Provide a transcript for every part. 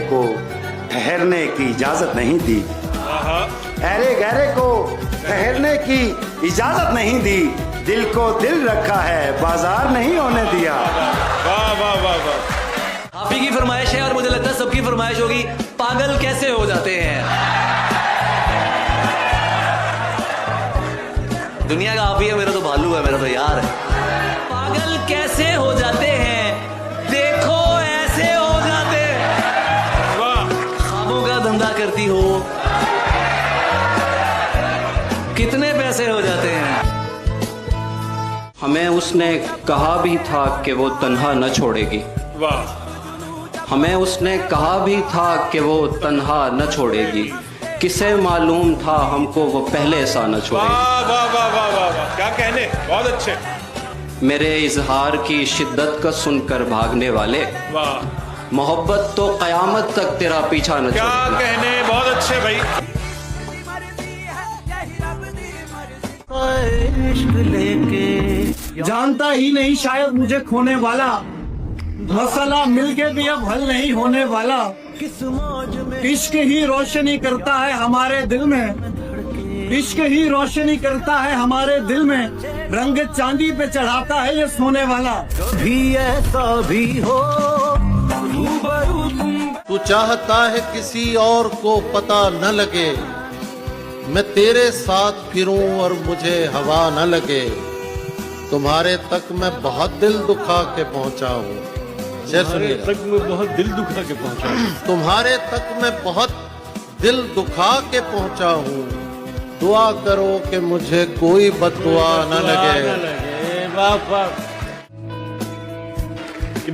को ठहरने की इजाजत नहीं दी, अरे गहरे को ठहरने की इजाजत नहीं दी, दिल को दिल रखा है बाजार नहीं होने दिया। वाह वाह वाह वाह। आप ही की फरमाइश है और मुझे लगता है सबकी फरमाइश होगी, पागल कैसे हो जाते हैं। दुनिया का आप ही है, मेरा तो भालू है, मेरा तो यार है। पागल कैसे हो जाते हैं, देखो ऐसे हो जाते हैं। वाह। ख्वाबों का धंधा करती हो, कितने पैसे हो जाते हैं। हमें उसने कहा भी था कि वो तन्हा न छोड़ेगी, वाह। हमें उसने कहा भी था कि वो तन्हा न छोड़ेगी, किसे मालूम था हमको वो पहले सा न छोड़ेगी। वाह वाह वाह वाह वाह वाह, क्या कहने, बहुत अच्छे। मेरे इजहार की शिद्दत का सुनकर भागने वाले, वाह। मोहब्बत तो कयामत तक तेरा पीछा न क्या छोड़ेगी। कहने, बहुत अच्छे भाई। जानता ही नहीं शायद मुझे खोने वाला, मसला मिलके भी अब हल नहीं होने वाला। इश्क ही रोशनी करता है हमारे दिल में, इश्क ही रोशनी करता है हमारे दिल में, रंग चांदी पे चढ़ाता है ये सोने वाला। भी ऐसा भी हो तू चाहता है किसी और को पता न लगे, मैं तेरे साथ फिरूं और मुझे हवा न लगे, तुम्हारे तक मैं बहुत दिल दुखा के पहुंचा हूँ। तुम्हारे तक मैं बहुत दिल दुखा के पहुंचा हूँ, तुम्हारे तक मैं बहुत दिल दुखा के पहुंचा हूँ, दुआ करो कि मुझे कोई बददुआ न लगे। वाह वाह।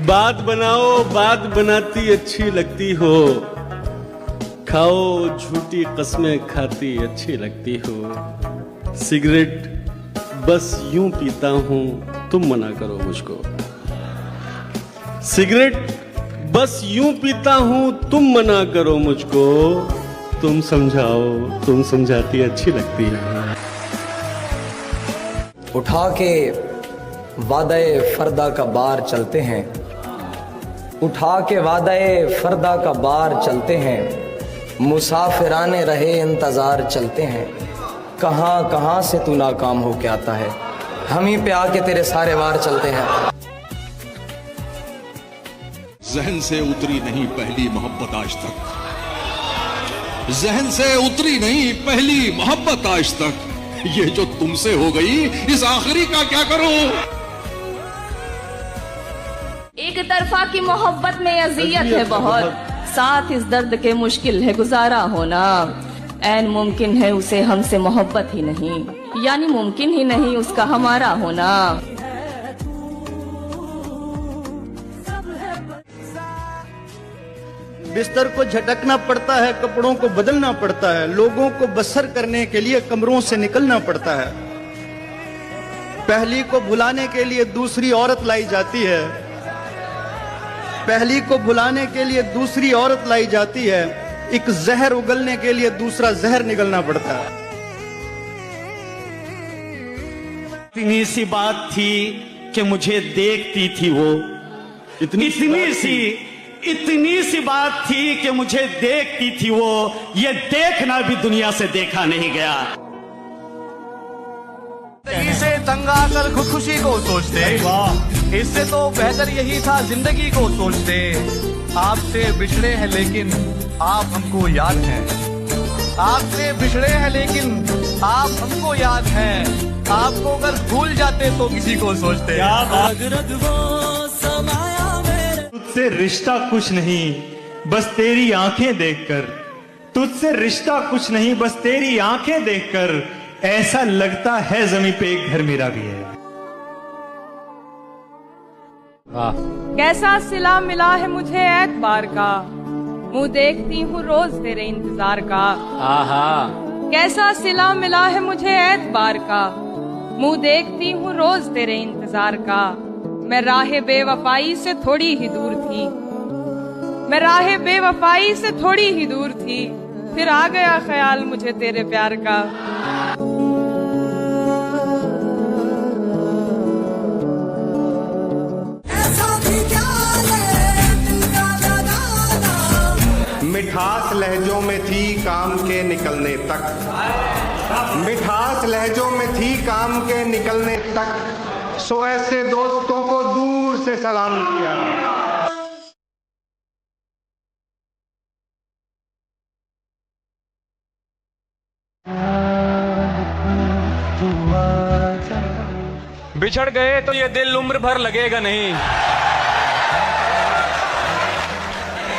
बात बनाओ, बात बनाती अच्छी लगती हो, खाओ झूठी कस्में खाती अच्छी लगती हो, सिगरेट बस यूं पीता हूं तुम मना करो मुझको, सिगरेट बस यूं पीता हूं तुम मना करो मुझको, तुम समझाओ, तुम समझाती अच्छी लगती है। उठा के वादे फरदा का बार चलते हैं, उठा के वादे फरदा का बार चलते हैं, मुसाफिराने रहे इंतजार चलते हैं, कहाँ कहाँ से तू नाकाम होके आता है, हम ही पे आके तेरे सारे वार चलते हैं। जहन से उतरी नहीं पहली मोहब्बत आज तक, जहन से उतरी नहीं पहली मोहब्बत आज तक, ये जो तुमसे हो गई इस आखिरी का क्या करूं। एक तरफा की मोहब्बत में अजियत है बहुत, साथ इस दर्द के मुश्किल है गुजारा होना, ऐन मुमकिन है उसे हमसे मोहब्बत ही नहीं, यानी मुमकिन ही नहीं उसका हमारा होना। बिस्तर को झटकना पड़ता है, कपड़ों को बदलना पड़ता है, लोगों को बसर करने के लिए कमरों से निकलना पड़ता है, पहली को भुलाने के लिए दूसरी औरत लाई जाती है, पहली को भुलाने के लिए दूसरी औरत लाई जाती है, एक जहर उगलने के लिए दूसरा जहर निकलना पड़ता है। इतनी सी बात थी कि मुझे देखती थी वो, इतनी सी बात थी कि मुझे देखती थी वो, ये देखना भी दुनिया से देखा नहीं गया। से तंग आकर खुदकुशी को सोचते, इससे तो बेहतर यही था जिंदगी को सोचते। आपसे बिछड़े हैं लेकिन आप हमको याद हैं, आपसे बिछड़े हैं लेकिन आप हमको याद हैं, आपको अगर भूल जाते तो किसी को सोचते। तुझसे रिश्ता कुछ नहीं बस तेरी आंखें देखकर, तुझसे रिश्ता कुछ नहीं बस तेरी आंखें देखकर, ऐसा लगता है जमीन पे एक घर मेरा भी है। कैसा सिला मिला है मुझे एतबार का, मुंह देखती हूँ रोज तेरे इंतजार का। आहा कैसा सिला मिला है मुझे एतबार का, मुंह देखती हूँ रोज तेरे इंतजार का। मैं राह बेवफाई से थोड़ी ही दूर थी, मैं राह बेवफाई से थोड़ी ही दूर थी, फिर आ गया ख्याल मुझे तेरे प्यार का। मिठास लहजों में थी काम के निकलने तक, मिठास लहजों में थी काम के निकलने तक, सो ऐसे दोस्तों को दूर से सलाम किया। बिछड़ गए तो ये दिल उम्र भर लगेगा नहीं,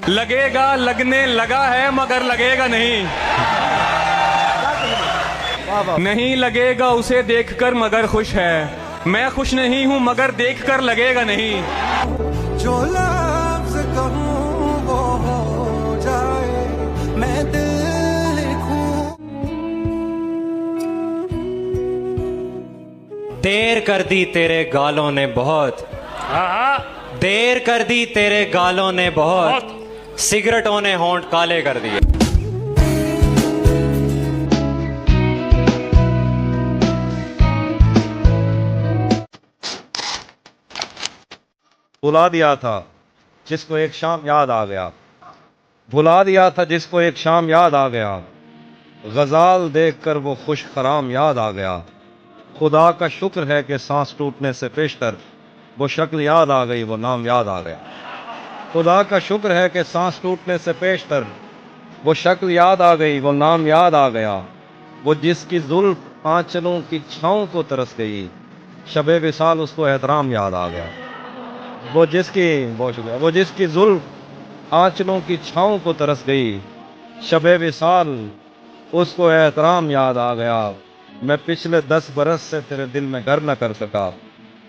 लगेगा लगने लगा है मगर लगेगा नहीं, नहीं लगेगा उसे देखकर मगर खुश है, मैं खुश नहीं हूं मगर देखकर लगेगा नहीं। जो लफ्ज़ कहूं वो हो जाए, मैं दिल लिखूं। देर कर दी तेरे गालों ने बहुत, देर कर दी तेरे गालों ने बहुत, सिगरेटों ने होंठ काले कर दिए। भुला दिया था जिसको एक शाम याद आ गया, भुला दिया था जिसको एक शाम याद आ गया, गजाल देखकर वो खुश खराम याद आ गया। खुदा का शुक्र है कि सांस टूटने से पेशतर वो शक्ल याद आ गई, वो नाम याद आ गया। खुदा का शुक्र है कि सांस टूटने से पेशतर वो शक्ल याद आ गई, वो नाम याद आ गया। वो जिसकी जुल्फ आंचलों की छाँव को तरस गई, शबे विसाल उसको एहतराम याद आ गया। वो जिसकी जुल्फ आंचलों की छाँव को तरस गई, शबे विसाल उसको एहतराम याद आ गया। मैं पिछले 10 बरस से तेरे दिल में घर न कर सका,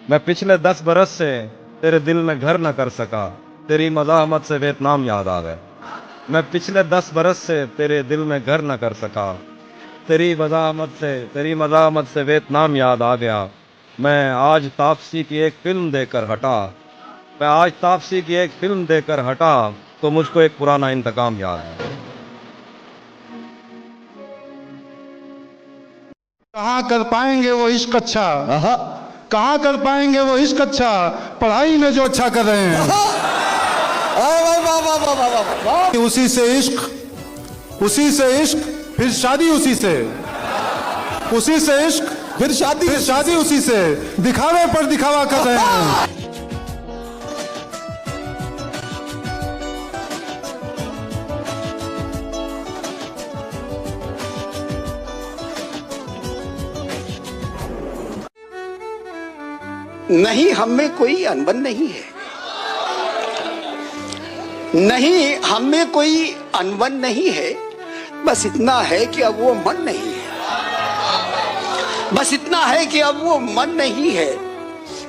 मैं पिछले 10 बरस से तेरे दिल में घर न कर सका, तेरी मज़ाहमत से वियतनाम याद आ गया। मैं पिछले 10 बरस से तेरे दिल में घर न कर सका, तेरी मज़ाहमत से वियतनाम याद आ गया। मैं आज तापसी की एक फिल्म देखकर हटा, तो मुझको एक पुराना इंतकाम याद है। कहाँ कर पाएंगे वो इश्क अच्छा, कहाँ कर पाएंगे वो इश्क अच्छा, पढ़ाई में जो अच्छा कर रहे हैं। उसी से इश्क फिर शादी उसी से, उसी से इश्क फिर शादी उसी से, दिखावे पर दिखावा कर रहे हैं। नहीं, हम में कोई अनबन नहीं है, नहीं हम में कोई अनबन नहीं है, बस इतना है कि अब वो मन नहीं है, बस इतना है कि अब वो मन नहीं है।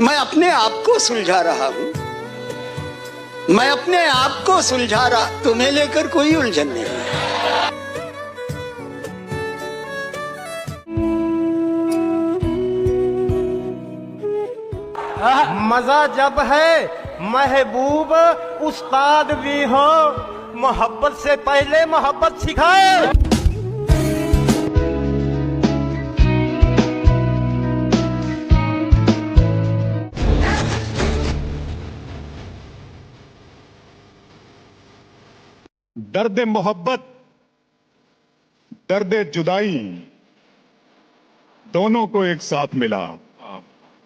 मैं अपने आप को सुलझा रहा हूं, मैं अपने आप को सुलझा रहा, तुम्हें लेकर कोई उलझन नहीं है। मजा जब है महबूब उस्ताद भी हो, मोहब्बत से पहले मोहब्बत सिखाए। दर्द मोहब्बत, दर्द जुदाई, दोनों को एक साथ मिला।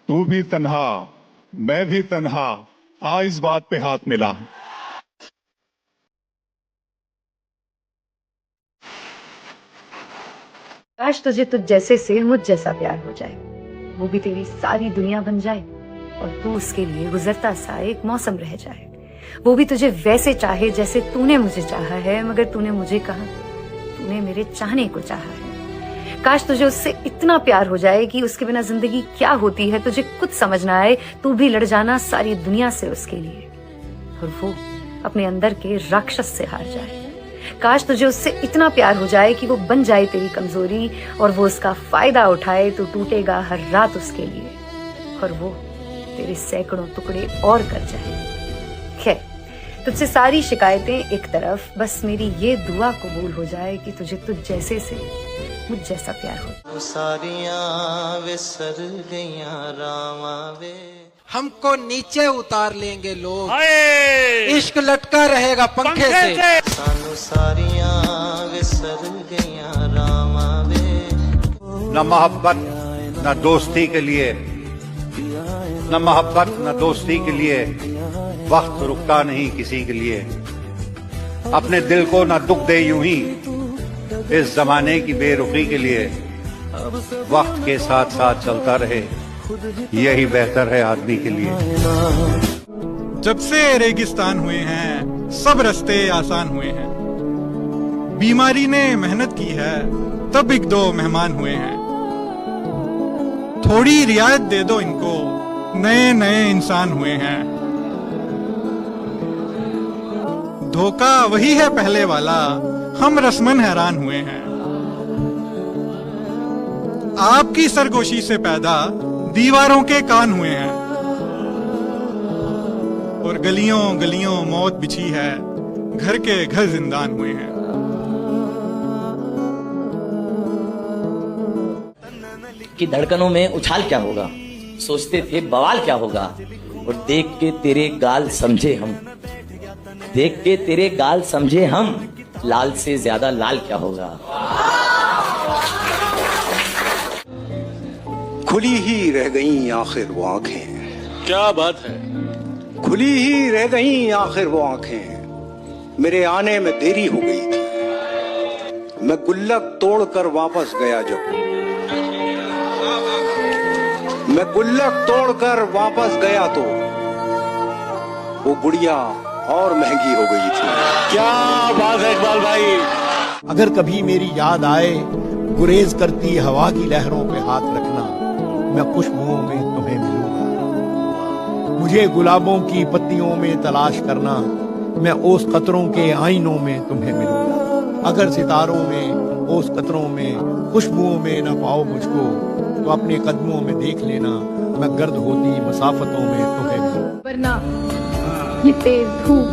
तू भी तन्हा मैं भी तन्हा, आ इस बात पे हाथ मिला। काश तुझे तुझ जैसे से मुझ जैसा प्यार हो जाए, वो भी तेरी सारी दुनिया बन जाए, और तू उसके लिए गुजरता सा एक मौसम रह जाए। वो भी तुझे वैसे चाहे जैसे तूने मुझे चाहा है, मगर तूने मुझे कहा, तूने मेरे चाहने को चाहा है। काश तुझे उससे इतना प्यार हो जाए कि उसके बिना जिंदगी क्या होती है तुझे कुछ समझ ना आए, तू भी लड़ जाना सारी दुनिया से उसके लिए, और वो अपने अंदर के राक्षस से हार जाए। काश तुझे उससे इतना प्यार हो जाए कि वो बन जाए तेरी कमजोरी, और वो उसका फायदा उठाए, तो टूटेगा हर रात उसके लिए, और वो तेरे सैकड़ों टुकड़े और कर जाए। खैर, तुझसे सारी शिकायतें एक तरफ, बस मेरी ये दुआ कबूल हो जाए कि तुझे तुझ जैसे से मुझ जैसा प्यार हो। सारियां वे सर गईयां रावां वे। हमको नीचे उतार लेंगे लोग, इश्क लटका रहेगा पंखे से। सानू सारियां विसर गईयां रामा वे। न मोहब्बत न दोस्ती के लिए, न मोहब्बत न दोस्ती के लिए वक्त रुकता नहीं किसी के लिए। अपने दिल को न दुख दे यूं ही इस जमाने की बेरुखी के लिए। वक्त के साथ साथ चलता रहे, यही बेहतर है आदमी के लिए। जब से रेगिस्तान हुए हैं सब रास्ते आसान हुए हैं। बीमारी ने मेहनत की है तब एक दो मेहमान हुए हैं। थोड़ी रियायत दे दो इनको, नए नए इंसान हुए हैं। धोखा वही है पहले वाला, हम रस्मन हैरान हुए हैं। आपकी सरगोशी से पैदा दीवारों के कान हुए हैं। और गलियों गलियों मौत बिछी है, घर के घर जिंदान हुए हैं। कि धड़कनों में उछाल क्या होगा, सोचते थे बवाल क्या होगा। और देख के तेरे गाल समझे हम, देख के तेरे गाल समझे हम, लाल से ज्यादा लाल क्या होगा। खुली ही रह गईं आखिर वो आंखें। क्या बात है। खुली ही रह गईं आखिर वो आंखें, मेरे आने में देरी हो गई थी। मैं गुल्लक तोड़कर वापस गया जब, मैं गुल्लक तोड़कर वापस गया तो वो गुड़िया और महंगी हो गई थी। क्या बात है इकबाल भाई। अगर कभी मेरी याद आए, गुरेज करती हवा की लहरों पे हाथ रखना, मैं खुशबुओं में तुम्हें मिलूंगा। मुझे गुलाबों की पत्तियों में तलाश करना, मैं ओस कतरों के आईनों में तुम्हें मिलूंगा। अगर सितारों में, ओस कतरों में, खुशबुओं में न पाओ मुझको, तो अपने कदमों में देख लेना, मैं गर्द होती मसाफतों में तुम्हें मिलूंगा। वरना ये तेज धूप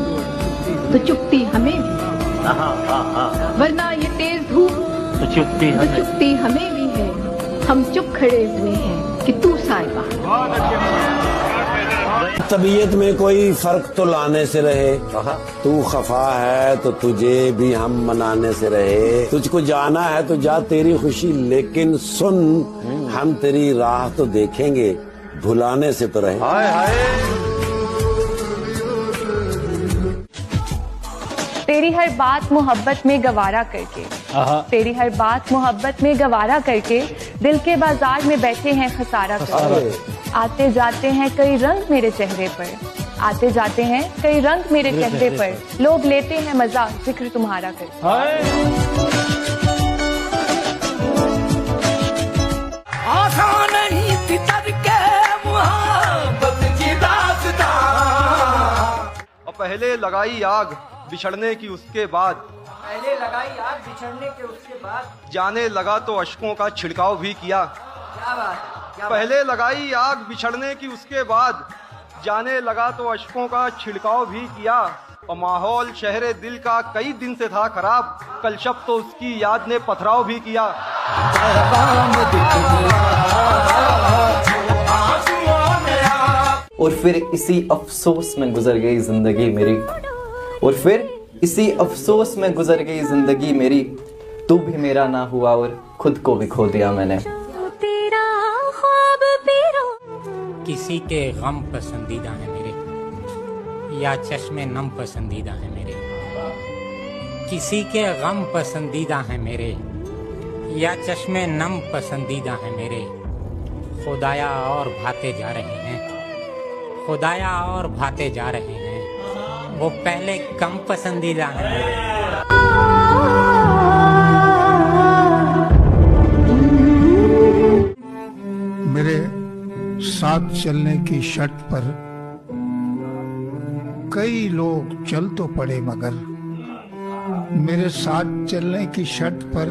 तो चुपती हमें भी, वरना ये तेज धूप तो चुपती हमें भी है। हम चुप खड़े हुए हैं कि तू साहिबा। तबीयत में कोई फर्क तो लाने से रहे, तू खफा है तो तुझे भी हम मनाने से रहे। तुझको जाना है तो जा तेरी खुशी, लेकिन सुन हम तेरी राह तो देखेंगे, भुलाने से तो रहे। हाय हाय। तेरी हर बात मोहब्बत में गवारा करके, तेरी हर बात मोहब्बत में गवारा करके, दिल के बाजार में बैठे हैं खसारा करके। आते जाते हैं कई रंग मेरे चेहरे पर, आते जाते हैं कई रंग मेरे चेहरे पर, लोग लेते हैं मजा जिक्र तुम्हारा करके। आसान नहीं थी करके मोहब्बत की दास्तां। और पहले लगाई आग बिछड़ने की उसके बाद, पहले लगाई आग बिछड़ने के उसके बाद, जाने लगा तो अश्कों का छिड़काव भी किया। क्या बात। पहले लगाई आग बिछड़ने की उसके बाद, जाने लगा तो अश्कों का छिड़काव भी किया। और माहौल शहरे दिल का कई दिन से था खराब, कल शब तो उसकी याद ने पथराव भी किया। और फिर इसी अफसोस में गुजर गई जिंदगी मेरी, और फिर इसी अफसोस में गुजर गई जिंदगी मेरी। तू भी मेरा ना हुआ और खुद को भी खो दिया मैंने। तेरा ख्वाब पीरो। किसी के गम पसंदीदा है मेरे, या चश्मे नम पसंदीदा है मेरे। किसी के गम पसंदीदा है मेरे, या चश्मे नम पसंदीदा है मेरे। खुदाया और भाते जा रहे हैं, खुदाया और भाते जा रहे हैं। वो पहले कम पसंदीदा है मेरे। मेरे साथ चलने की शर्त पर कई लोग चल तो पड़े, मगर मेरे साथ चलने की शर्त पर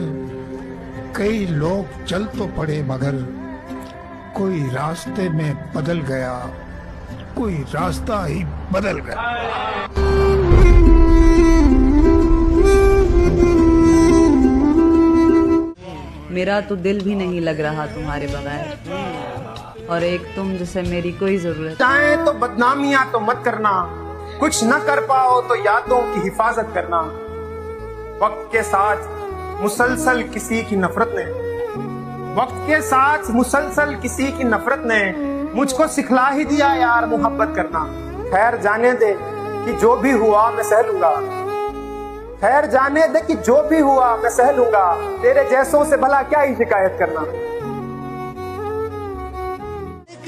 कई लोग चल तो पड़े, मगर कोई रास्ते में बदल गया, कोई रास्ता ही बदल गया। मेरा तो दिल भी नहीं लग रहा तुम्हारे बगैर। और एक तुम जिसे मेरी कोई जरूरत। चाहे तो बदनामियां तो मत करना, कुछ न कर पाओ तो यादों की हिफाजत करना। वक्त के साथ मुसलसल किसी की नफरत ने, वक्त के साथ मुसलसल किसी की नफरत ने मुझको सिखला ही दिया यार मोहब्बत करना। खैर जाने दे कि जो भी हुआ मैं सह लूंगा, खैर जाने दे कि जो भी हुआ मैं सह लूंगा। तेरे जैसों से भला क्या ही शिकायत करना।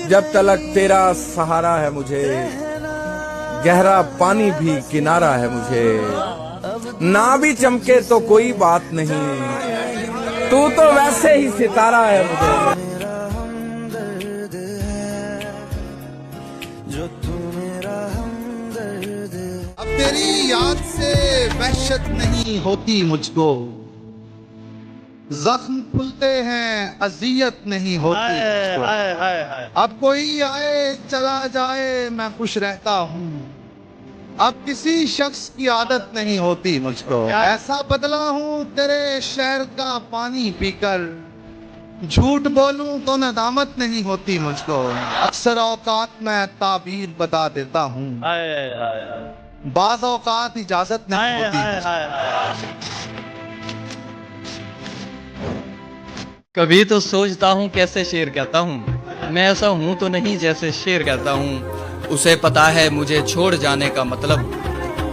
जब तलक तेरा सहारा है मुझे, गहरा पानी भी किनारा है मुझे। ना भी चमके तो कोई बात नहीं, तू तो वैसे ही सितारा है मुझे। अब तेरी याद से वहशत नहीं होती मुझको, जख्म खुलते हैं अजियत नहीं होती मुझको। अब कोई आए चला जाए मैं खुश रहता हूँ, अब किसी शख्स की आदत नहीं होती मुझको। ऐसा बदला हूँ तेरे शहर का पानी पीकर, झूठ बोलूं तो नदामत नहीं होती मुझको। अक्सर औकात मैं ताबीर बता देता हूँ, बाज़ औकात इजाजत नहीं होती। कभी तो सोचता हूँ कैसे शेर कहता हूँ, मैं ऐसा हूँ तो नहीं जैसे शेर कहता हूँ। उसे पता है मुझे छोड़ जाने का मतलब,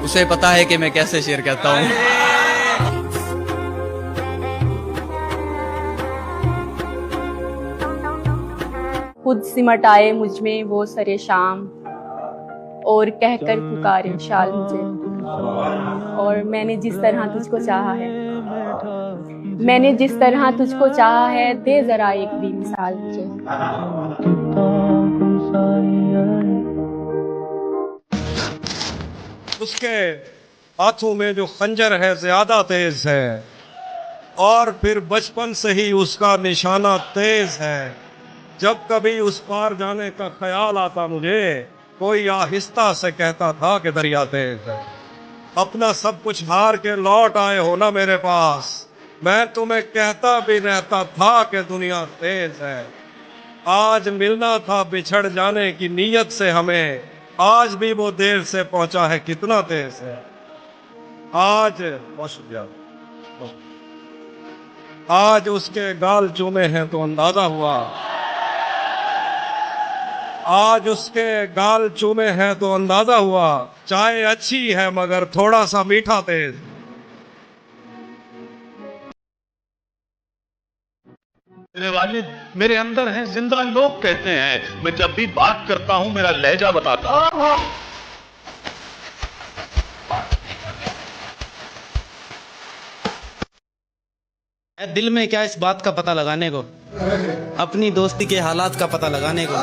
उसे पता है कि मैं कैसे शेर कहता हूँ। खुद सिमट आए मुझ में वो सरे शाम, और कहकर पुकारे शाल मुझे। और मैंने जिस तरह तुझको चाहा है, मैंने जिस तरह तुझको चाहा है, दे जरा एक भी मिसाल मुझे। उसके हाथों में जो खंजर है ज्यादा तेज है, और फिर बचपन से ही उसका निशाना तेज है। जब कभी उस पार जाने का ख्याल आता मुझे, कोई आहिस्ता से कहता था कि दरिया तेज है। अपना सब कुछ हार के लौट आए हो ना मेरे पास, मैं तुम्हें कहता भी रहता था कि दुनिया तेज है। आज मिलना था बिछड़ जाने की नीयत से हमें, आज भी वो देर से पहुंचा है कितना तेज है। आज उसके गाल चूमे हैं तो अंदाजा हुआ, आज उसके गाल चूमे हैं तो अंदाजा हुआ। चाय अच्छी है मगर थोड़ा सा मीठा तेज। मेरे वालिद मेरे अंदर हैं, जिंदा लोग कहते हैं। मैं जब भी बात करता हूँ मेरा लहजा बताता हूँ। दिल में क्या इस बात का पता लगाने को, अपनी दोस्ती के हालात का पता लगाने को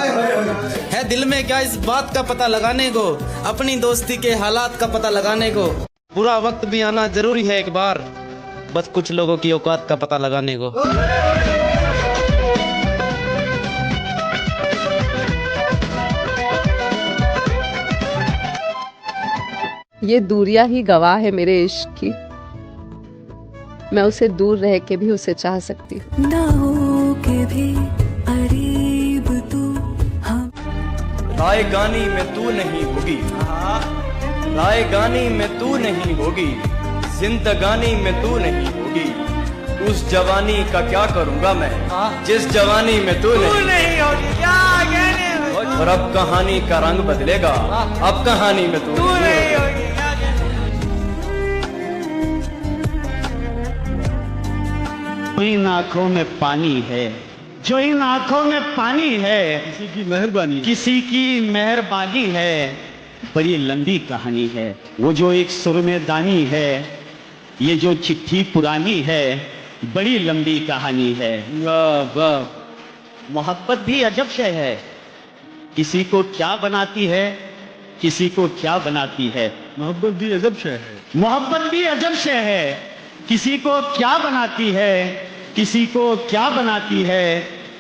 है। दिल में क्या इस बात का पता लगाने को, अपनी दोस्ती के हालात का पता लगाने को। बुरा वक्त भी आना जरूरी है एक बार, बस कुछ लोगों की औकात का पता लगाने को। ये दूरियां ही गवाह है मेरे इश्क की, मैं उसे दूर रह के भी उसे चाह सकती हूँ। ना हो के भी करीब तू हम। रायगानी में तू नहीं होगी, रायगानी में तू नहीं होगी, जिंदगानी में तू नहीं होगी। उस जवानी का क्या करूंगा मैं, जिस जवानी में तू नहीं होगी। और अब कहानी का रंग बदलेगा, अब कहानी में तू नहीं होगी। इन आंखों में पानी है, जो इन आंखों में पानी है, किसी की मेहरबानी, किसी की मेहरबानी है। बड़ी लंबी कहानी है, वो जो एक सुर में दानी है, ये जो चिट्ठी पुरानी है, बड़ी लंबी कहानी है। वाह वाह। मोहब्बत भी अजब शय है, किसी को क्या बनाती है, किसी को क्या बनाती है। मोहब्बत भी अजब शय है, मोहब्बत भी अजब शय है, किसी को क्या बनाती है, किसी को क्या बनाती है।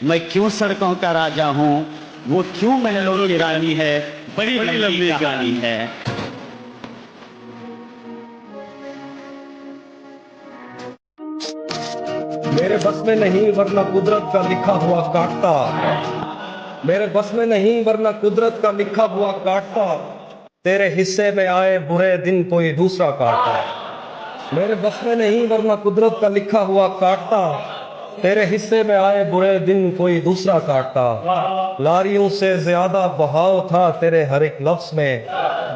मैं क्यों सड़कों का राजा हूँ, वो क्यों महलों की रानी है। बड़ी लंबी कहानी है। मेरे बस में नहीं वरना कुदरत का लिखा हुआ काटता। मेरे बस में नहीं वरना कुदरत का लिखा हुआ काटता, तेरे हिस्से में आए बुरे दिन कोई दूसरा काटता। मेरे बस में नहीं वरना कुदरत का लिखा हुआ काटता, तेरे हिस्से में आए बुरे दिन कोई दूसरा काटता। लारियों से ज्यादा बहाव था तेरे हर एक लफ्ज में,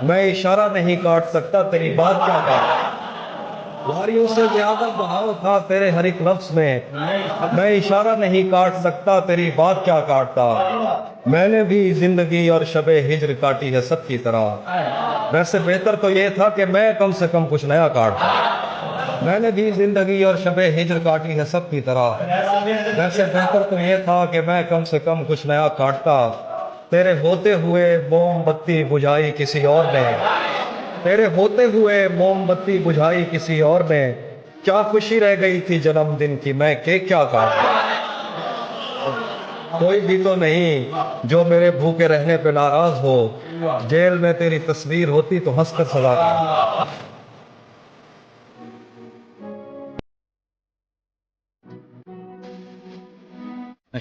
मैं इशारा नहीं काट सकता तेरी बात क्या काटता। लारियों से ज्यादा बहाव था तेरे हर एक लफ्ज में, मैं इशारा नहीं काट सकता तेरी बात क्या काटता। मैंने भी जिंदगी और शबे हिज्र काटी है सबकी तरह, वैसे बेहतर तो ये था कि मैं कम से कम कुछ नया काटता। मैंने भी जिंदगी और शबे हिज्र काटी है सबकी तरह, वैसे बेहतर तो ये था कि मैं कम से कम कुछ नया काटता। तेरे होते हुए मोमबत्ती बुझाई किसी और ने, तेरे होते हुए मोमबत्ती बुझाई किसी और ने, क्या खुशी रह गई थी जन्मदिन की मैं केक क्या काटता। कोई भी तो नहीं जो मेरे भूखे रहने पे नाराज हो, जेल में तेरी तस्वीर होती तो हंसकर सजा देता।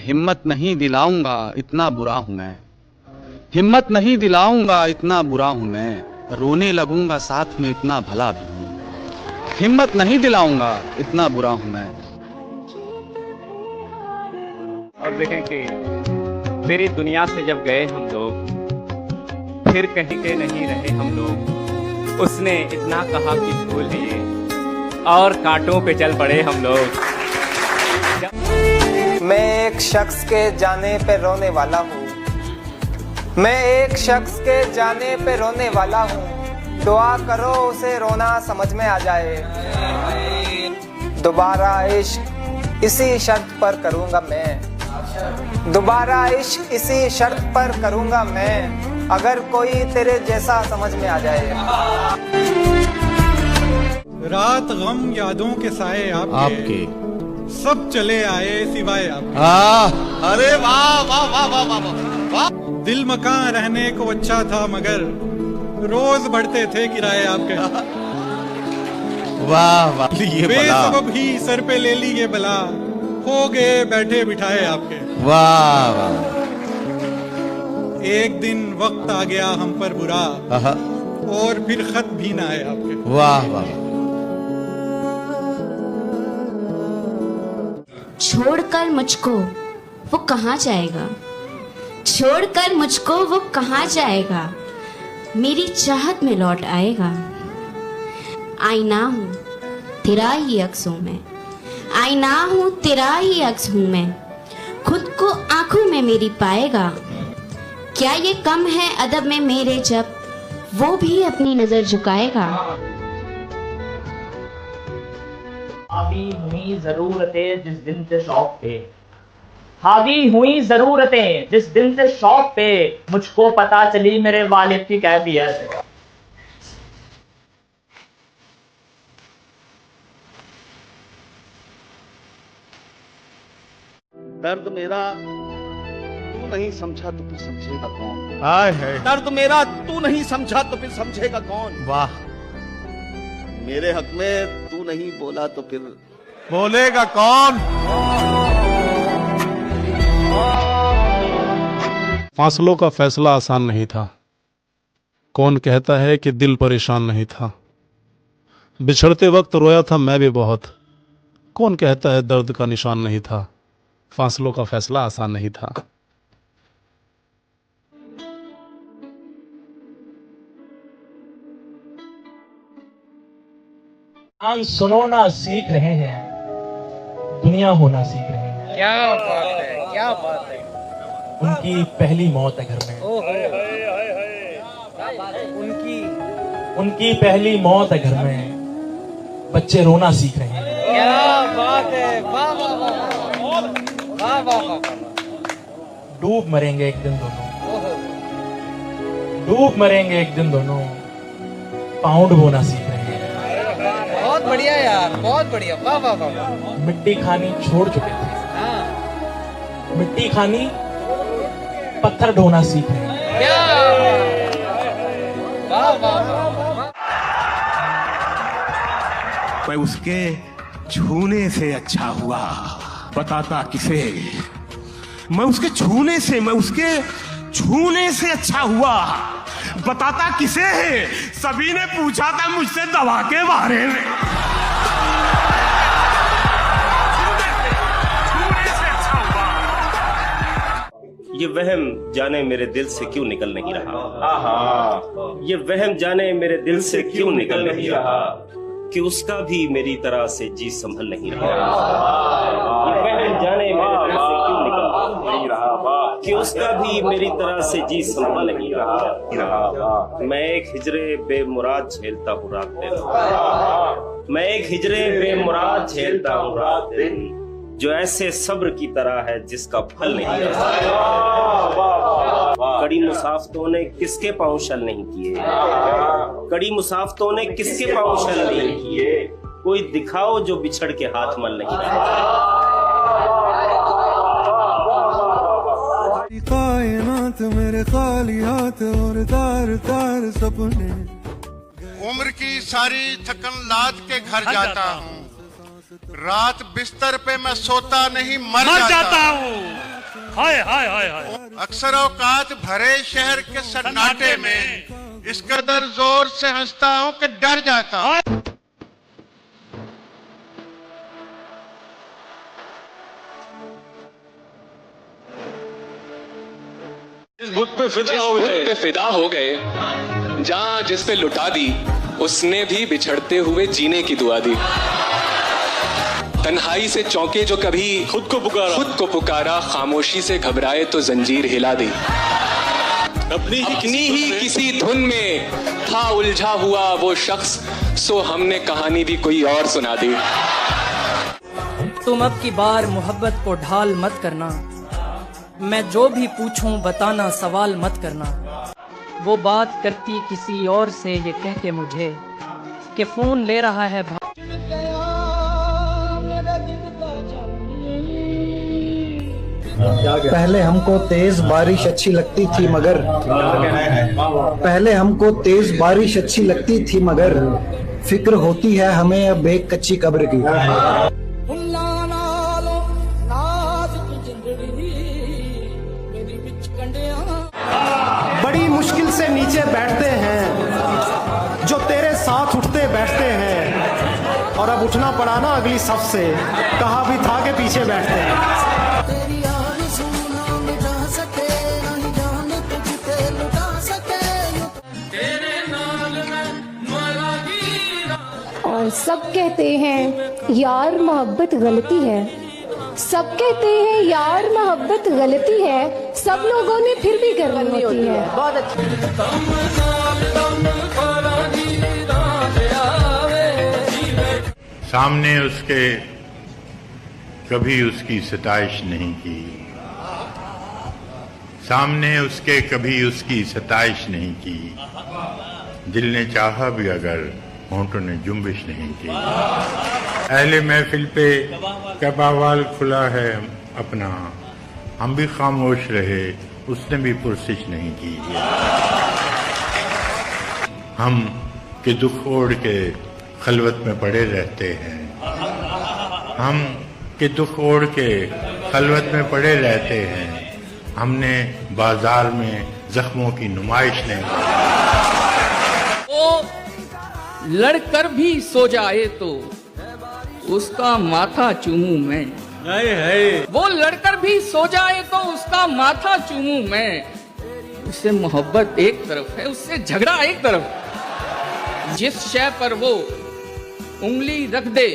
हिम्मत नहीं दिलाऊंगा इतना बुरा हूं मैं, हिम्मत नहीं दिलाऊंगा इतना बुरा हूं मैं, रोने लगूंगा साथ में इतना भला भी हूं। हिम्मत नहीं दिलाऊंगा इतना बुरा हूं मैं। और देखें कि तेरी दुनिया से जब गए हम लोग, फिर कहीं के नहीं रहे हम लोग। उसने इतना कहा कि भूल लिए और कांटों पे चल पड़े हम लोग। मैं एक शख्स के जाने पे रोने वाला हूँ, मैं एक शख्स के जाने पे रोने वाला हूँ। दुआ करो उसे रोना समझ में आ जाए, दोबारा इश्क इसी शर्त पर करूँगा मैं, दोबारा इश्क इसी शर्त पर करूँगा मैं, अगर कोई तेरे जैसा समझ में आ जाए। रात गम यादों के साए आपके, सब चले आए सिवाय आपके। अरे वाह वाह वाह वाह वाह वाह। दिल मकान रहने को अच्छा था मगर रोज बढ़ते थे किराए आपके। वाह वाह ये बेसबब ही सर पे ले ली ये बला, हो गए बैठे बिठाए आपके। वाह वाह। एक दिन वक्त आ गया हम पर बुरा, और फिर खत भी ना आए आपके। वाह वाह। छोड़कर मुझको वो कहाँ जाएगा, छोड़कर मुझको वो कहाँ जाएगा, मेरी चाहत में लौट आएगा। आईना हूँ तेरा ही अक्स हूँ मैं, आईना हूँ तेरा ही अक्स हूँ मैं, खुद को आंखों में मेरी पाएगा। क्या ये कम है अदब में मेरे जब वो भी अपनी नजर झुकाएगा। हावी हुई जरूरतें जिस दिन से शौक पे, हावी हुई जरूरतें जिस दिन से शौक पे, मुझको पता चली मेरे वालिद की कैफियत। दर्द मेरा तू नहीं समझा तो फिर समझेगा कौन। हाय हाय। दर्द मेरा तू नहीं समझा तो फिर समझेगा कौन। वाह। मेरे हक में तू नहीं बोला तो फिर बोलेगा कौन। फासलों का फैसला आसान नहीं था, कौन कहता है कि दिल परेशान नहीं था। बिछड़ते वक्त रोया था मैं भी बहुत, कौन कहता है दर्द का निशान नहीं था। फासलों का फैसला आसान नहीं था। सुनो ना सीख रहे हैं, दुनिया होना सीख रहे हैं। क्या बात है, क्या बात है। उनकी पहली मौत है घर में, उनकी पहली मौत है घर में, बच्चे रोना सीख रहे हैं। क्या बात है, वाह वाह वाह वाह वाह। डूब मरेंगे एक दिन दोनों, डूब मरेंगे एक दिन दोनों, पाउंड बोना सीख रहे हैं। बहुत बढ़िया यार, बहुत बढ़िया, वाह वाह वाह। मिट्टी खानी छोड़ चुके थे, मिट्टी खानी पत्थर ढोना सीख रहे हैं। वाह वाह वाह। मैं उसके छूने से अच्छा हुआ, बताता किसे मैं उसके छूने से अच्छा हुआ। बताता किसे है? सभी ने पूछा था मुझसे दवा के बारे में। छूने से अच्छा हुआ। ये वहम जाने मेरे दिल से क्यों निकल नहीं रहा, ये वहम जाने मेरे दिल से क्यों निकल नहीं रहा कि उसका भी मेरी तरह से जी संभल नहीं रहा। ये वहम जाने मेरे दिल से क्यों निकल नहीं रहा कि उसका भी मेरी तरह से जी संभल नहीं रहा। मैं एक हिजरे बेमुराद झेलता हूँ रात दिन, मैं एक हिजरे बेमुराद झेलता हूँ रात दिन, जो ऐसे सब्र की तरह है जिसका फल नहीं रहा। कड़ी मुसाफतों ने किसके पाँव शल नहीं किए, कड़ी मुसाफतों ने किसके पाँव शल नहीं किए, कोई दिखाओ जो बिछड़ के हाथ मल नहीं रहा। कायनात मेरे खाली हाथ और तार तार सपने। उम्र की सारी थकन लाद के घर जाता हूँ, रात बिस्तर पे मैं सोता नहीं मर जाता हूँ। हाय हाय हाय हाय। अक्सर औकात भरे शहर के सन्नाटे में इस कदर जोर से हंसता हूँ कि डर जाता हूँ। इस बुत पे फिदा हो गए, जहां जिस पे लुटा दी उसने भी बिछड़ते हुए जीने की दुआ दी। तन्हाई से चौंके जो कभी खुद को पुकारा, खामोशी से घबराए तो जंजीर हिला दी। अपनी ही किसी धुन में था उलझा हुआ वो शख्स, सो हमने कहानी भी कोई और सुना दी। तुम अब की बार मोहब्बत को ढाल मत करना, मैं जो भी पूछूं बताना, सवाल मत करना। वो बात करती किसी और से ये कह के मुझे कि फोन ले रहा है पहले हमको तेज बारिश अच्छी लगती थी मगर पहले हमको तेज बारिश अच्छी लगती थी मगर फिक्र होती है हमें अब एक कच्ची कब्र की। बड़ी मुश्किल से नीचे बैठते हैं जो तेरे साथ उठते बैठते हैं, और अब उठना पड़ा ना अगली सफ से, कहा भी था कि पीछे बैठते हैं। और सब कहते हैं यार मोहब्बत गलती है, सब कहते हैं यार मोहब्बत गलती है, सब लोगों ने फिर भी करनी होती है। बहुत अच्छा। सामने उसके कभी उसकी सताइश नहीं की, सामने उसके कभी उसकी सताइश नहीं की, दिल ने चाहा भी अगर होंठों ने जुम्बिश नहीं की। अहले महफिल पे कब अहवाल खुला है अपना, हम भी खामोश रहे उसने भी पुरसिश नहीं की। हम के दुख ओढ़ के खलवत में पड़े रहते हैं, हम के दुख ओढ़ के खलवत में पड़े रहते हैं, हमने बाजार में जख्मों की नुमाइश नहीं की। वो लड़कर भी सो जाए तो उसका माथा चूमूं मैं, वो लड़कर भी सो जाए तो उसका माथा चूमूं मैं। उससे मोहब्बत एक तरफ है, उससे झगड़ा एक तरफ। जिस शय पर वो उंगली रख दे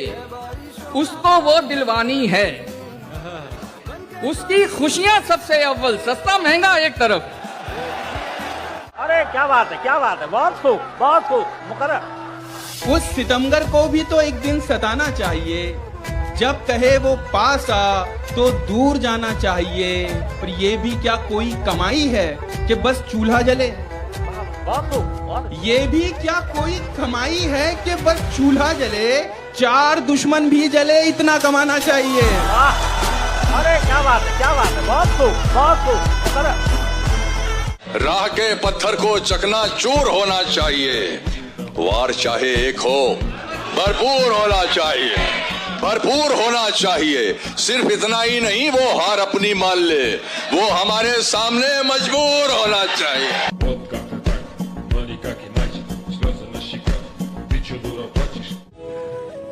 उसको वो दिलवानी है, उसकी खुशियां सबसे अव्वल, सस्ता महंगा एक तरफ। अरे क्या बात है, क्या बात है, बहुत खूब, बहुत खूब, मुकर्रर। उस सितमगर को भी तो एक दिन सताना चाहिए, जब कहे वो पास आ तो दूर जाना चाहिए। पर ये भी क्या कोई कमाई है कि बस चूल्हा जले, ये भी क्या कोई कमाई है कि बस चूल्हा जले, चार दुश्मन भी जले, इतना कमाना चाहिए। अरे क्या बात है, क्या बात है, बहुत खूब, बहुत खूब। राह के पत्थर को चकनाचूर होना चाहिए, वार चाहे एक हो भरपूर होना चाहिए। भरपूर होना चाहिए। सिर्फ इतना ही नहीं, वो हार अपनी मान ले, वो हमारे सामने मजबूर होना चाहिए।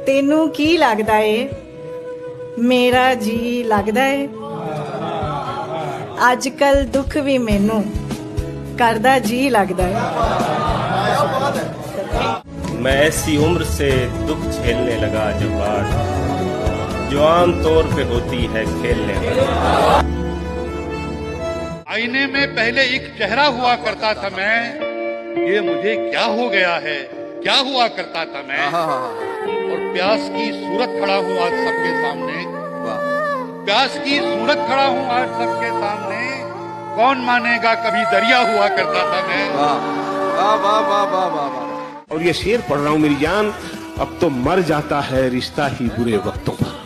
तेनू की लगदा है? मेरा जी लगदा है। आजकल दुख भी मैनू करदा जी लगदा है। मैं ऐसी उम्र से दुख झेलने लगा जब बात जो आम तौर पे होती है खेलने वाली। आईने में पहले एक चेहरा हुआ करता था मैं, ये मुझे क्या हो गया है, क्या हुआ करता था मैं। और प्यास की सूरत खड़ा हूँ आज सबके सामने, प्यास की सूरत खड़ा हूँ आज सबके सामने। कौन मानेगा कभी दरिया हुआ करता था मैं। वाह वाह वाह वाह वाह वाह। और ये शेर पढ़ रहा हूँ मेरी जान, अब तो मर जाता है रिश्ता ही बुरे वक्तों पर।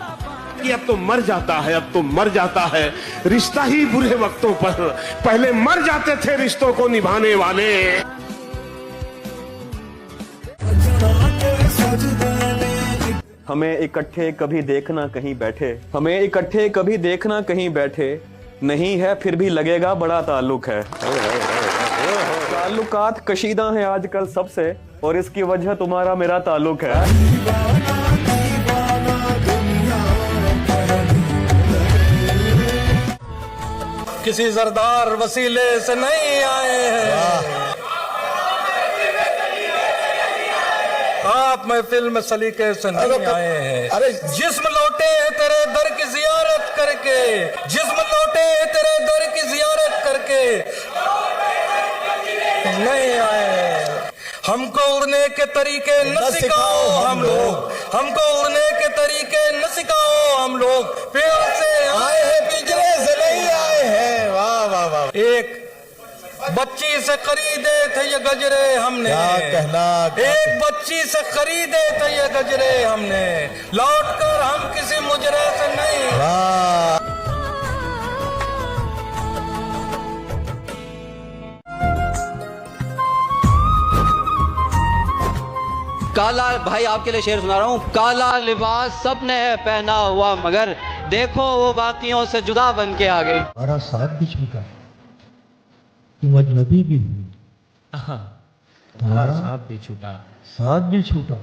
कि अब तो मर जाता है, अब तो मर जाता है रिश्ता ही बुरे वक्तों पर। पहले मर जाते थे रिश्तों को निभाने वाले। हमें इकट्ठे कभी देखना कहीं बैठे, हमें इकट्ठे कभी देखना कहीं बैठे, नहीं है फिर भी लगेगा बड़ा ताल्लुक है। ताल्लुकात कशीदा हैं आजकल सबसे, और इसकी वजह तुम्हारा मेरा ताल्लुक है। किसी जरदार वसीले से नहीं आए हैं, आप महफिल में सलीके से नहीं आए हैं। अरे जिस्म लौटे हैं तेरे दर की जियारत करके, जिस्म लौटे हैं तेरे दर की जियारत करके नहीं आए हैं। हमको उड़ने के तरीके न सिखाओ हम लोग, हमको उड़ने के तरीके न सिखाओ हम लोग। पेड़ से आए हैं पिंजरे से नहीं आए हैं। वाह वाह वाह। एक बच्ची से खरीदे थे ये गजरे हमने, क्या कहना, एक बच्ची से खरीदे थे ये गजरे हमने, लौटकर हम किसी मुजरे से नहीं। काला, भाई आपके लिए शेर सुना रहा हूँ। काला लिबास सबने है पहना हुआ, मगर देखो वो बाकियों से जुदा बन के आ गई। हमारा साथ भी छूटा, तुम अजनबी भी हुई, तुम्हारा साथ भी छूटा, साथ भी छूटा,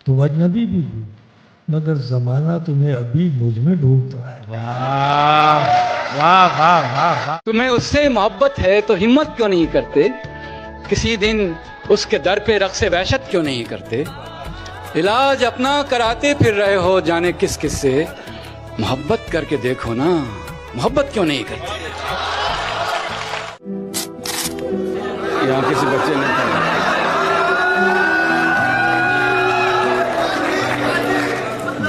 तुम अजनबी भी हुई, मगर जमाना तुम्हें अभी मुझ में ढूंढता है। वाह वाह वाह वाह। तुम्हें उससे मोहब्बत है तो हिम्मत क्यों नहीं करते, किसी दिन उसके दर पे रक़्स वहशत क्यों नहीं करते। इलाज अपना कराते फिर रहे हो जाने किस किस से, मोहब्बत करके देखो ना, मोहब्बत क्यों नहीं करते। यहाँ किसी बच्चे ने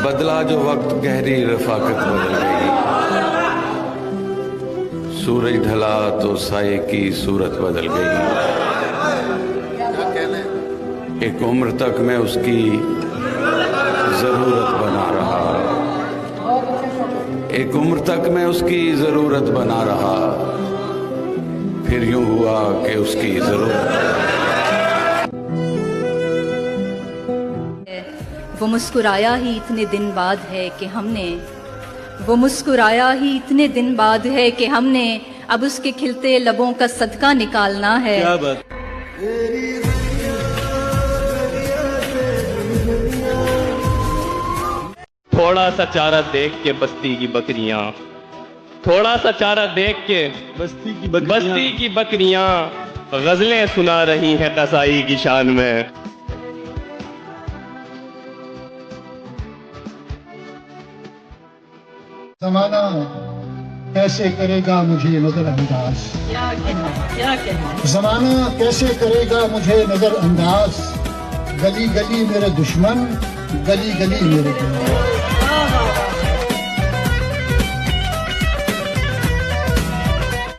बदला जो वक्त गहरी रफाकत बदल गई, सूरज ढला तो साये की सूरत बदल गई। एक उम्र तक मैं उसकी जरूरत बना रहा, एक उम्र तक मैं उसकी जरूरत बना रहा, फिर यूं हुआ कि उसकी जरूरत। वो मुस्कुराया ही इतने दिन बाद है कि हमने, वो मुस्कुराया ही इतने दिन बाद है कि हमने अब उसके खिलते लबों का सदका निकालना है। क्या बात। थोड़ा सा चारा देख के बस्ती की बकरियां, थोड़ा सा चारा देख के बस्ती की बकरियां गजलें सुना रही हैं कसाई की शान में। जमाना कैसे करेगा मुझे नजरअंदाज, जमाना कैसे करेगा मुझे नजरअंदाज, गली गली मेरे दुश्मन, गली गली मेरे दोस्त।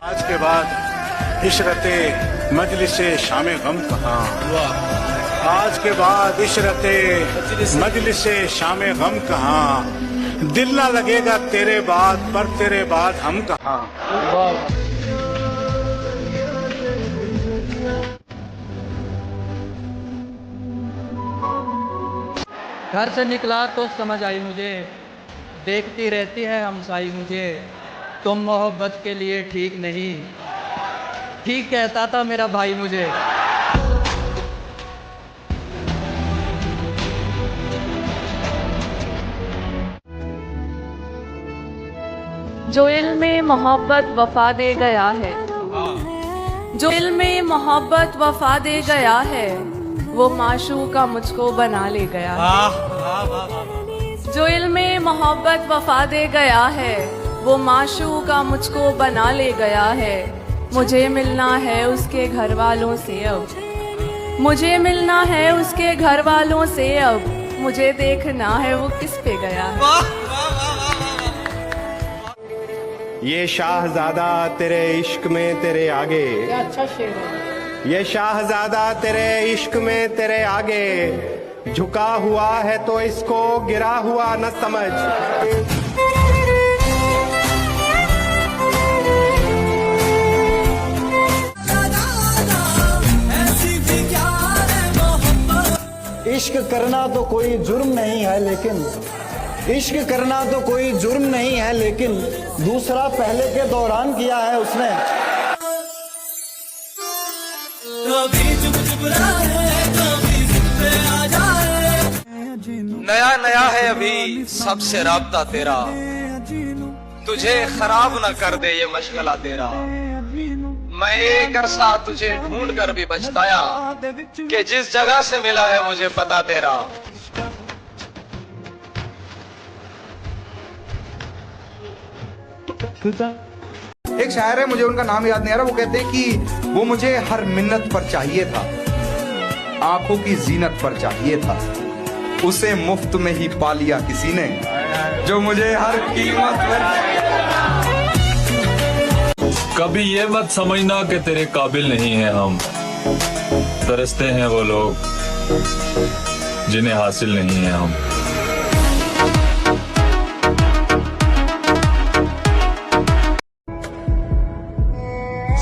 आज के बाद इशरते मजलिसे शामे गम कहाँ, आज के बाद इशरते मजलिसे शामे गम कहाँ, दिल ना लगेगा तेरे बाद पर तेरे बाद हम कहाँ। घर से निकला तो समझ आई मुझे, देखती रहती है हमसाई मुझे, तुम मोहब्बत के लिए ठीक नहीं, ठीक कहता था मेरा भाई मुझे। जो इल्म मोहब्बत वफा दे गया है, जो इल्म मोहब्बत वफा दे गया है, वो माशूका मुझको बना ले गया है। जो इल्म मोहब्बत वफा दे गया है, वो माशूका मुझको बना ले गया है। मुझे मिलना है उसके घर वालों से अब, मुझे मिलना है उसके घर वालों से अब, मुझे देखना है वो किस पे गया है। ये शाहजादा तेरे इश्क में तेरे आगे, अच्छा शेर है। ये शाहजादा तेरे इश्क में तेरे आगे, झुका हुआ है तो इसको गिरा हुआ न समझ। इश्क करना तो कोई जुर्म नहीं है, लेकिन इश्क करना तो कोई जुर्म नहीं है, लेकिन दूसरा पहले के दौरान किया है उसने। नया नया है अभी सबसे राब्ता तेरा, तुझे खराब न कर दे ये मशगला तेरा। मैं एक अरसा तुझे ढूंढ कर भी पछताया कि जिस जगह से मिला है मुझे पता तेरा। एक शायर है, मुझे उनका नाम याद नहीं आ रहा, वो कहते हैं कि वो मुझे हर मिन्नत पर चाहिए था, आंखों की जीनत पर चाहिए था, उसे मुफ्त में ही पा लिया किसी ने, जो मुझे हर कीमत पर। कभी ये मत समझना कि तेरे काबिल नहीं है हम, तरसते हैं वो लोग जिन्हें हासिल नहीं है हम।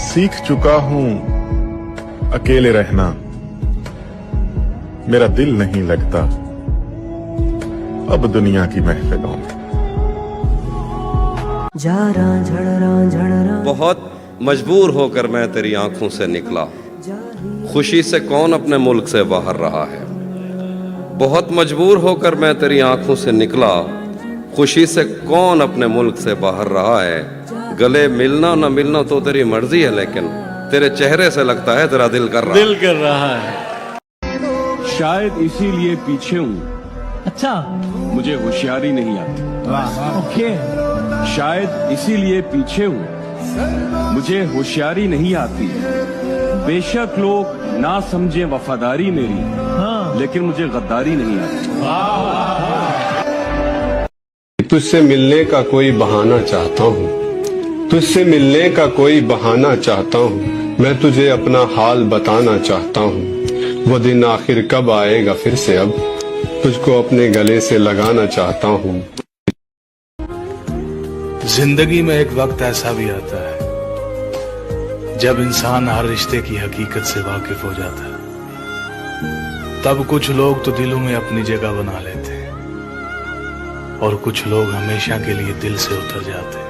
सीख चुका हूं अकेले रहना, मेरा दिल नहीं लगता अब दुनिया की महफिलों में। बहुत मजबूर होकर मैं तेरी आंखों से निकला, खुशी से कौन अपने मुल्क से बाहर रहा है। बहुत मजबूर होकर मैं तेरी आंखों से निकला, खुशी से कौन अपने मुल्क से बाहर रहा है। गले मिलना न मिलना तो तेरी मर्जी है, लेकिन तेरे चेहरे से लगता है तेरा दिल कर रहा है। शायद इसीलिए पीछे हूँ, अच्छा मुझे होशियारी नहीं आती। ओके। शायद इसीलिए पीछे हूँ, मुझे होशियारी नहीं आती। बेशक लोग ना समझे वफादारी मेरी, लेकिन मुझे गद्दारी नहीं आती। तुझसे मिलने का कोई बहाना चाहता हूँ, तुझसे मिलने का कोई बहाना चाहता हूँ, मैं तुझे अपना हाल बताना चाहता हूँ। वो दिन आखिर कब आएगा फिर से, अब तुझको अपने गले से लगाना चाहता हूँ। जिंदगी में एक वक्त ऐसा भी आता है जब इंसान हर रिश्ते की हकीकत से वाकिफ हो जाता है। तब कुछ लोग तो दिलों में अपनी जगह बना लेते हैं और कुछ लोग हमेशा के लिए दिल से उतर जाते हैं।